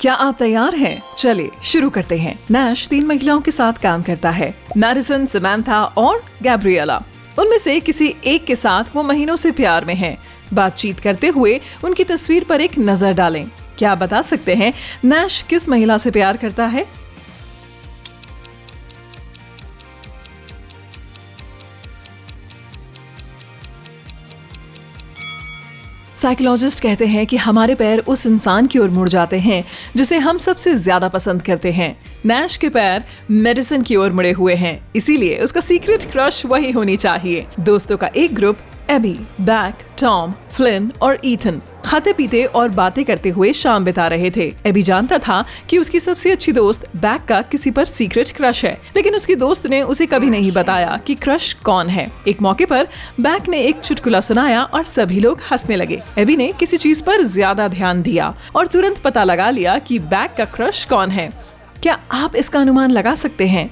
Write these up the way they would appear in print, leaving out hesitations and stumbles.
क्या आप तैयार हैं? चलिए शुरू करते हैं। नैश 3 महिलाओं के साथ काम करता है, मैडिसन, समांथा और गैब्रिएला। उनमें से किसी एक के साथ वो महीनों से प्यार में हैं। बातचीत करते हुए उनकी तस्वीर पर एक नजर डालें। क्या आप बता सकते हैं नैश किस महिला से प्यार करता है? साइकोलॉजिस्ट कहते हैं कि हमारे पैर उस इंसान की ओर मुड़ जाते हैं जिसे हम सबसे ज्यादा पसंद करते हैं। नैश के पैर मेडिसन की ओर मुड़े हुए हैं, इसीलिए उसका सीक्रेट क्रश वही होनी चाहिए। दोस्तों का एक group Abby, Beck, Tom, Flynn और ईथन खाते पीते और बातें करते हुए शाम बिता रहे थे। एबी जानता था कि उसकी सबसे अच्छी दोस्त बैक का किसी पर सीक्रेट क्रश है, लेकिन उसकी दोस्त ने उसे कभी नहीं बताया कि क्रश कौन है। एक मौके पर बैक ने एक चुटकुला सुनाया और सभी लोग हंसने लगे। एबी ने किसी चीज पर ज्यादा ध्यान दिया और तुरंत पता लगा लिया कि बैक का क्रश कौन है। क्या आप इसका अनुमान लगा सकते हैं?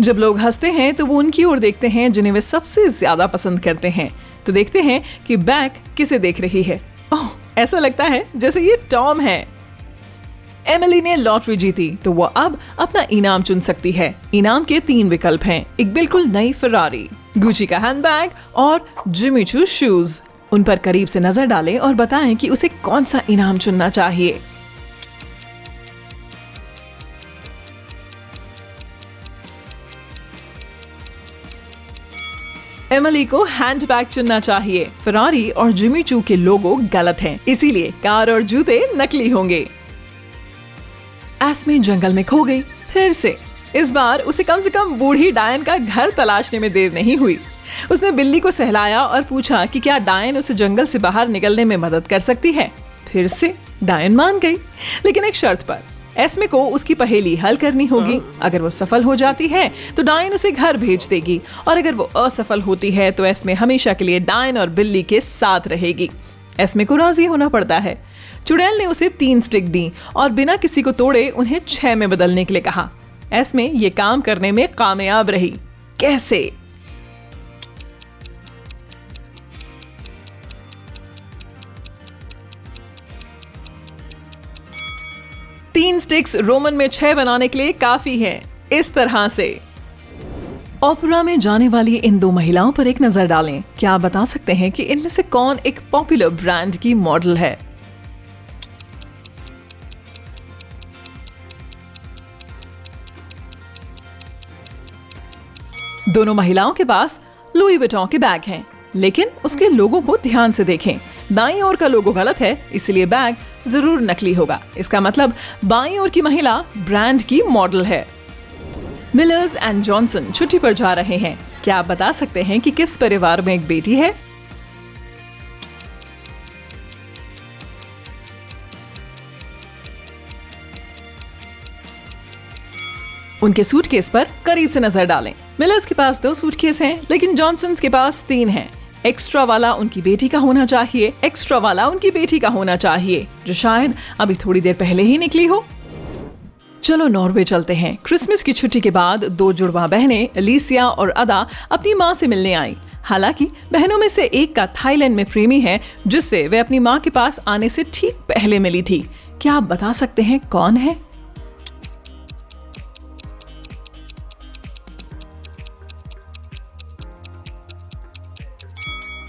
जब लोग हंसते हैं तो वो उनकी ओर देखते हैं जिन्हें वे सबसे ज्यादा पसंद करते हैं। तो देखते हैं कि बैक किसे देख रही है। ओह, ऐसा लगता है जैसे ये टॉम है। एमिली ने लॉटरी जीती तो वो अब अपना इनाम चुन सकती है। इनाम के 3 विकल्प हैं, एक बिल्कुल नई फरारी, गुची का हैंडबैग और जिमी चू शूज। उन पर करीब से नजर डालें और बताएं कि उसे कौन सा इनाम चुनना चाहिए। एमिली को हैंडबैग चुनना चाहिए। फरारी और जिमी चू के लोगो गलत हैं, इसीलिए कार और जूते नकली होंगे। एस्मे जंगल में खो गई फिर से। इस बार उसे कम से कम बूढ़ी डायन का घर तलाशने में देर नहीं हुई। उसने बिल्ली को सहलाया और पूछा कि क्या डायन उसे जंगल से बाहर निकलने में मदद कर सकती है। फिर से डायन मान गई, लेकिन एक शर्त पर। एस्मे को उसकी पहेली हल करनी होगी। अगर वो सफल हो जाती है तो डायन उसे घर भेज देगी, और अगर वो असफल होती है तो एस्मे हमेशा के लिए डायन और बिल्ली के साथ रहेगी। एस्मे को राजी होना पड़ता है। चुड़ैल ने उसे 3 स्टिक दी और बिना किसी को तोड़े उन्हें 6 में बदलने के लिए कहा। एस्मे ये काम करने में कामयाब रही। कैसे? तीन स्टिक्स रोमन में 6 बनाने के लिए काफी है। इस तरह से ओपेरा में जाने वाली इन 2 महिलाओं पर एक नजर डालें। क्या आप बता सकते हैं कि इनमें से कौन एक पॉपुलर ब्रांड की मॉडल है? दोनों महिलाओं के पास लुई विटॉन के बैग हैं, लेकिन उसके लोगों को ध्यान से देखें। दाईं ओर का लोगो गलत है, इसलिए बैग जरूर नकली होगा। इसका मतलब बाईं ओर की महिला ब्रांड की मॉडल है। मिलर्स एंड जॉनसन छुट्टी पर जा रहे हैं। क्या आप बता सकते हैं कि किस परिवार में एक बेटी है? उनके सूटकेस पर करीब से नजर डालें। मिलर्स के पास 2 सूटकेस हैं, लेकिन जॉनसन्स के पास 3 हैं। एक्स्ट्रा वाला उनकी बेटी का होना चाहिए, एक्स्ट्रा वाला उनकी बेटी का होना चाहिए, जो शायद अभी थोड़ी देर पहले ही निकली हो। चलो नॉर्वे चलते हैं। क्रिसमस की छुट्टी के बाद 2 जुड़वा बहनें एलिसिया और अदा अपनी माँ से मिलने आई। हालांकि बहनों में से एक का थाईलैंड में प्रेमी है, जिससे वे अपनी माँ के पास आने से ठीक पहले मिली थी। क्या आप बता सकते हैं कौन है?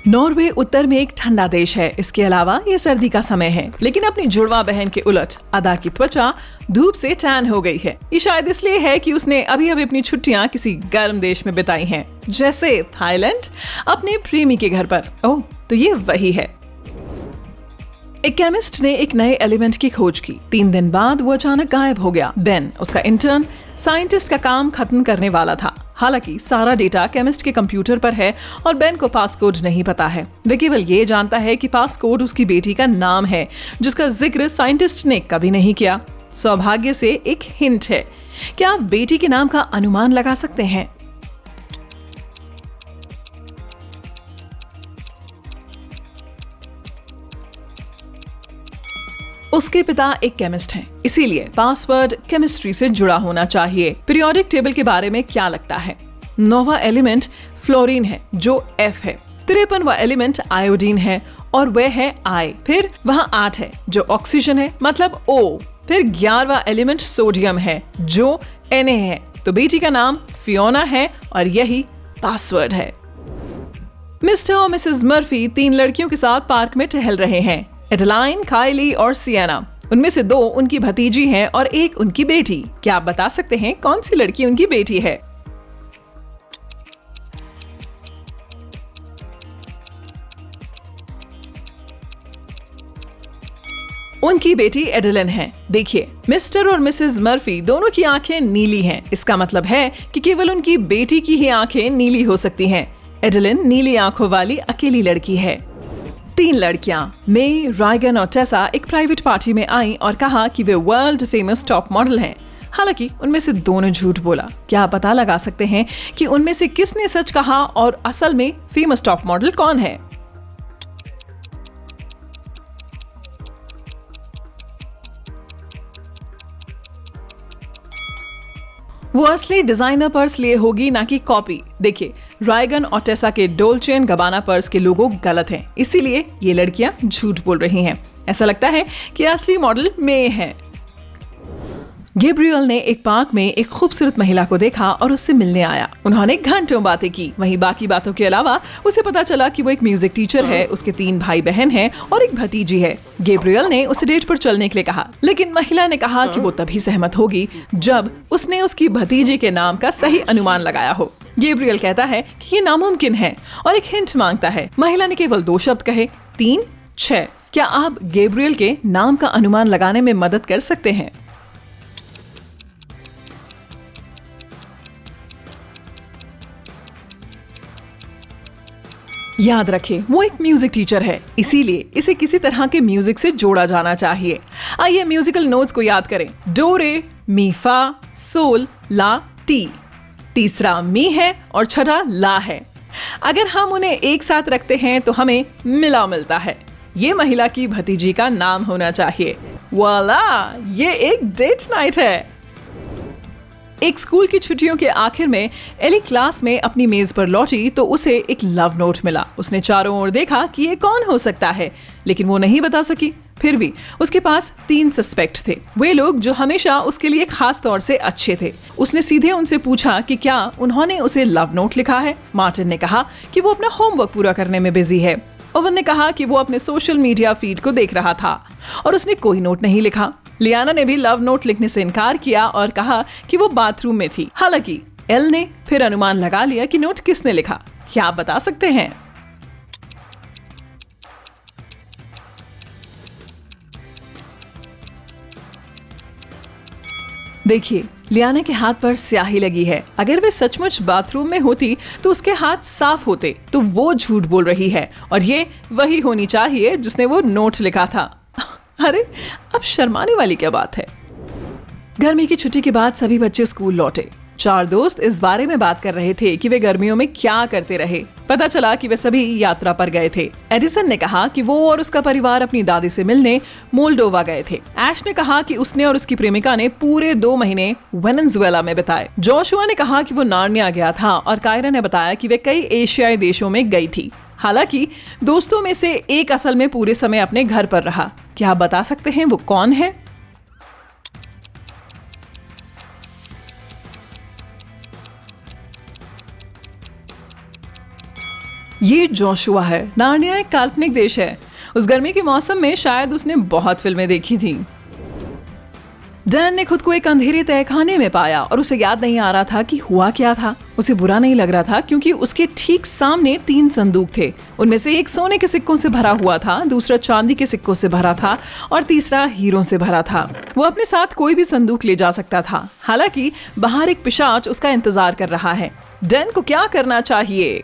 नॉर्वे उत्तर में एक ठंडा देश है। इसके अलावा ये सर्दी का समय है, लेकिन अपनी जुड़वा बहन के उलट अदा की त्वचा धूप से टैन हो गई है। ये शायद इसलिए है कि उसने अभी अभी अपनी छुट्टियां किसी गर्म देश में बिताई हैं, जैसे थाईलैंड, अपने प्रेमी के घर पर। ओह, तो ये वही है। एक केमिस्ट ने एक नए एलिमेंट की खोज की। 3 दिन बाद वो अचानक गायब हो गया। बेन, उसका इंटर्न, साइंटिस्ट का काम खत्म करने वाला था। हालांकि सारा डेटा केमिस्ट के कंप्यूटर पर है और बेन को पासकोड नहीं पता है। वे केवल ये जानता है कि पासकोड उसकी बेटी का नाम है, जिसका जिक्र साइंटिस्ट ने कभी नहीं किया। सौभाग्य से एक हिंट है। क्या आप बेटी के नाम का अनुमान लगा सकते हैं? उसके पिता एक केमिस्ट हैं, इसीलिए पासवर्ड केमिस्ट्री से जुड़ा होना चाहिए। पीरियोडिक टेबल के बारे में क्या लगता है? नोवा एलिमेंट फ्लोरीन है जो F है। 53वां एलिमेंट आयोडीन है और वह है I। फिर वहाँ 8 है जो ऑक्सीजन है मतलब O। फिर 11वां एलिमेंट सोडियम है जो Na है। तो बेटी का नाम फियोना है और यही पासवर्ड है। मिस्टर और मिसेस मर्फी 3 लड़कियों के साथ पार्क में टहल रहे हैं, एडेलाइन, काइली और सिएना। उनमें से 2 उनकी भतीजी हैं और 1 उनकी बेटी। क्या आप बता सकते हैं कौन सी लड़की उनकी बेटी है? उनकी बेटी एडेलिन है। देखिए, मिस्टर और मिसेस मर्फी दोनों की आंखें नीली हैं। इसका मतलब है कि केवल उनकी बेटी की ही आंखें नीली हो सकती हैं। एडेलिन नीली आंखों वाली अकेली लड़की है। 3 लड़कियां मे, रायगन और टेसा एक प्राइवेट पार्टी में आईं और कहा कि वे वर्ल्ड फेमस टॉप मॉडल हैं। हालांकि उनमें से 2 ने झूठ बोला। क्या आप पता लगा सकते हैं कि उनमें से किसने सच कहा और असल में फेमस टॉप मॉडल कौन है? वो असली डिजाइनर पर्स लिए होगी ना कि कॉपी। देखिए, रायगन और टेसा के डोल्चे एंड गबाना पर्स के लोगो गलत हैं, इसीलिए ये लड़कियां झूठ बोल रही हैं। ऐसा लगता है कि असली मॉडल मे है। गैब्रियल ने एक पार्क में एक खूबसूरत महिला को देखा और उससे मिलने आया। उन्होंने घंटों बातें की। वहीं बाकी बातों के अलावा उसे पता चला कि वो एक म्यूजिक टीचर है, उसके 3 भाई बहन हैं और एक भतीजी है। गैब्रियल ने उसे डेट पर चलने के लिए कहा, लेकिन महिला ने कहा कि वो तभी सहमत होगी जब उसने उसकी भतीजी के नाम का सही अनुमान लगाया हो। गैब्रियल कहता है कि ये नामुमकिन है और एक हिंट मांगता है। महिला ने केवल 2 शब्द कहे, 3, 6। क्या आप गैब्रियल के नाम का अनुमान लगाने में मदद कर सकते हैं? याद रखें, वो एक म्यूजिक टीचर है, इसीलिए इसे किसी तरह के म्यूजिक से जोड़ा जाना चाहिए। आइए म्यूजिकल नोट्स को याद करें। डो, रे, मी, फा, सोल, ला, टी। तीसरा मी है और छठा ला है। अगर हम उन्हें एक साथ रखते हैं तो हमें मिला मिलता है। ये महिला की भतीजी का नाम होना चाहिए। वाला, ये एक डेट नाइट है। एक स्कूल की छुट्टियों के आखिर में एली क्लास में अपनी मेज पर लौटी तो उसे एक लव नोट मिला। उसने चारों ओर देखा कि ये कौन हो सकता है, लेकिन वो नहीं बता सकी। फिर भी उसके पास 3 सस्पेक्ट थे, वे लोग जो हमेशा उसके लिए खास तौर से अच्छे थे। उसने सीधे उनसे पूछा कि क्या उन्होंने उसे लव नोट लिखा है। मार्टिन ने कहा कि वो अपना होमवर्क पूरा करने में बिजी है। ओवन ने कहा कि वो अपने सोशल मीडिया फीड को देख रहा था और उसने कोई नोट नहीं लिखा। लियाना ने भी लव नोट लिखने से इनकार किया और कहा कि वो बाथरूम में थी। हालांकि एल ने फिर अनुमान लगा लिया कि नोट किसने लिखा। क्या आप बता सकते हैं? देखिए, लियाना के हाथ पर स्याही लगी है। अगर वे सचमुच बाथरूम में होती तो उसके हाथ साफ होते। तो वो झूठ बोल रही है और ये वही होनी चाहिए जिसने वो नोट लिखा था। अरे, अब शर्माने वाली क्या बात है। गर्मी की छुट्टी के बाद सभी बच्चे स्कूल लौटे। 4 दोस्त इस बारे में बात कर रहे थे कि वे गर्मियों में क्या करते रहे। पता चला कि वे सभी यात्रा पर गए थे। एडिसन ने कहा कि वो और उसका परिवार अपनी दादी से मिलने मोल्डोवा गए थे। ऐश ने कहा कि उसने और उसकी प्रेमिका ने पूरे 2 महीने वेनेजुएला में बिताए। जोशुआ ने कहा कि वो नार्निया गया था और कायरा ने बताया कि वे कई एशियाई देशों में गई थी। हालांकि दोस्तों में से एक असल में पूरे समय अपने घर पर रहा। क्या आप बता सकते हैं वो कौन है? ये जोशुआ है। नार्निया एक काल्पनिक देश है। उस गर्मी के मौसम में शायद उसने बहुत फिल्में देखी थी। डैन ने खुद को एक अंधेरे तहखाने में पाया और उसे याद नहीं आ रहा था कि हुआ क्या था। उसे बुरा नहीं लग रहा था क्योंकि उसके ठीक सामने 3 संदूक थे। उनमें से एक सोने के सिक्कों से भरा हुआ था, दूसरा चांदी के सिक्कों से भरा था और तीसरा हीरों से भरा था। वो अपने साथ कोई भी संदूक ले जा सकता था। हालांकि बाहर एक पिशाच उसका इंतजार कर रहा है। डैन को क्या करना चाहिए?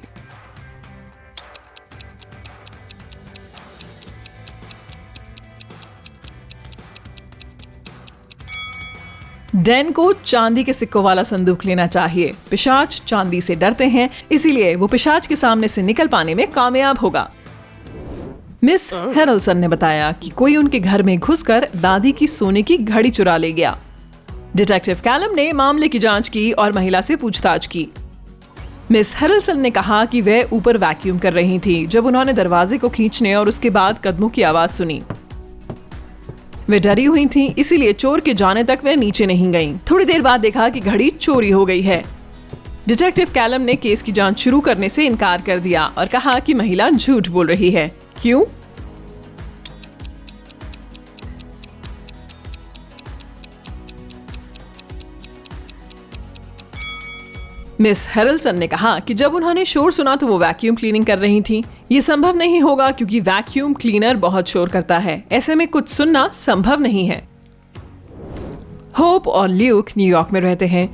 डैन को चांदी के सिक्कों वाला संदूक लेना चाहिए। पिशाच चांदी से डरते हैं, इसीलिए वो पिशाच के सामने से निकल पाने में कामयाब होगा। मिस हेरल्सन ने बताया कि कोई उनके घर में घुसकर दादी की सोने की घड़ी चुरा ले गया। डिटेक्टिव कैलम ने मामले की जांच की और महिला से पूछताछ की। मिस हेरल्सन ने कहा कि वह ऊपर वैक्यूम कर रही थी जब उन्होंने दरवाजे को खींचने और उसके बाद कदमों की आवाज सुनी। वे डरी हुई थीं, इसीलिए चोर के जाने तक वे नीचे नहीं गईं। थोड़ी देर बाद देखा कि घड़ी चोरी हो गई है। डिटेक्टिव कैलम ने केस की जांच शुरू करने से इनकार कर दिया और कहा कि महिला झूठ बोल रही है। क्यों? मिस हेरल्सन ने कहा कि जब उन्होंने शोर सुना तो वो वैक्यूम क्लीनिंग कर रही थी। ये संभव नहीं होगा क्योंकि वैक्यूम क्लीनर बहुत शोर करता है, ऐसे में कुछ सुनना संभव नहीं है। होप और ल्यूक न्यूयॉर्क में रहते हैं।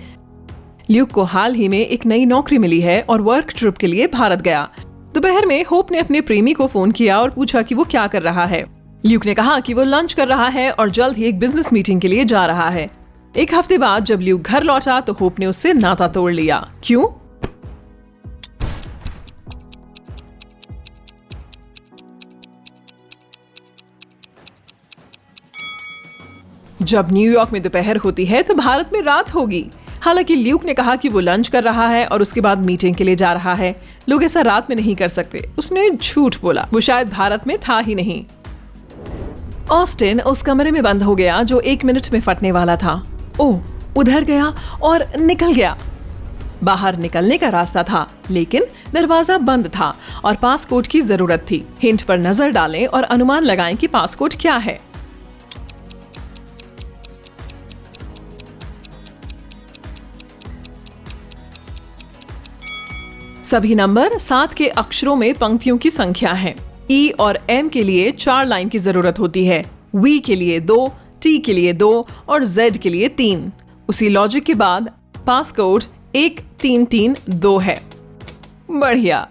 ल्यूक को हाल ही में एक नई नौकरी मिली है और वर्क ट्रिप के लिए भारत गया। दोपहर में होप ने अपने प्रेमी को फोन किया और पूछा कि वो क्या कर रहा है। ल्यूक ने कहा कि वो लंच कर रहा है और जल्द ही एक बिजनेस मीटिंग के लिए जा रहा है। एक हफ्ते बाद जब ल्यूक घर लौटा तो होप ने उससे नाता तोड़ लिया। क्यों? जब न्यूयॉर्क में दोपहर होती है तो भारत में रात होगी। हालांकि ल्यूक ने कहा कि वो लंच कर रहा है और उसके बाद मीटिंग के लिए जा रहा है। लोग ऐसा रात में नहीं कर सकते। उसने झूठ बोला, वो शायद भारत में था ही नहीं। ऑस्टिन उस कमरे में बंद हो गया जो 1 मिनट में फटने वाला था। ओह, उधर गया और निकल गया। बाहर निकलने का रास्ता था लेकिन दरवाजा बंद था और पासकोड की जरूरत थी। हिंट पर नजर डालें और अनुमान लगाएं कि पासकोड क्या है। सभी नंबर 7 के अक्षरों में पंक्तियों की संख्या है। ई और एम के लिए 4 लाइन की जरूरत होती है, वी के लिए 2, टी के लिए 2 और जेड के लिए 3। उसी लॉजिक के बाद पासकोड 1332 है। बढ़िया।